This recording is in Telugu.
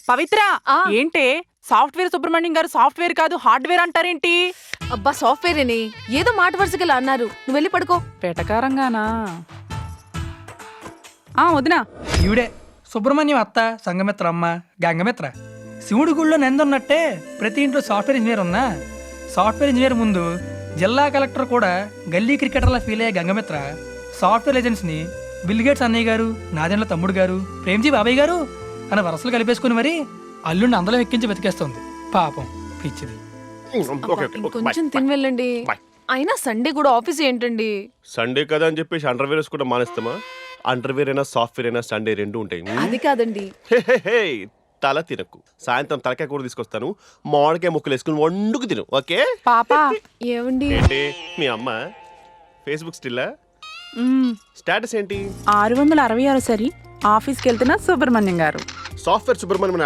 పవిత్ర ఏంటే సాఫ్ట్వేర్ సుబ్రహ్మణ్యం గారు సాఫ్ట్వేర్ కాదు హార్డ్వేర్ అంటారేంటి? అబ్బా సాఫ్ట్వేరేనే, ఏదో మాట వరుసగా అన్నారు. నువ్వు వెళ్ళి పడుకో. పెటకారంగానా? వదినా ఈవిడే సుబ్రహ్మణ్యం అత్త, సంగమిత్ర అమ్మ, గంగమిత్ర. శివుడి గుళ్ళో నెందున్నట్టే ప్రతి ఇంట్లో సాఫ్ట్వేర్ ఇంజనీర్ ఉన్నా సాఫ్ట్వేర్ ఇంజనీర్ ముందు జిల్లా కలెక్టర్ కూడా గల్లీ క్రికెటర్లా ఫీల్ అయ్యే గంగమిత్ర సాఫ్ట్వేర్ ఏజెంట్స్ని బిల్గేట్స్ అన్నయ్య గారు, నాదెండ్ల తమ్ముడు గారు, ప్రేమ్జీ బాబాయ్ గారు అని వరసలు కలిపేసుకుని మరి అల్లుడిని అందరం ఎక్కించి బతికేస్తుంది. పాపం పిచ్చిది. కొంచెం తిని వెళ్ళండి. అయినా సండే కూడా ఆఫీస్ ఏంటండి? సండే కదా అని చెప్పేసి అండర్వేర్ కూడా మానేస్తామా? అండర్వేర్ అయినా సాఫ్ట్వేర్ అయినా సండే రెండు ఉంటాయి. అది కాదండి. తల తినకు. సాయంత్రం తలకాయ కూర తీసుకొస్తాను, మామిడికాయ ముక్కలు వేసుకుని వండుకు తిను. ఓకే పాపా? ఏమండి ఏంటి మీ అమ్మ ఫేస్బుక్ స్టిల్లా? స్టేటస్ ఏంటి? 666 సరి ఆఫీస్కి వెళ్తున్నా సుబ్రహ్మణ్యం గారు. సాఫ్ట్వేర్ సుబ్రహ్మణ్యం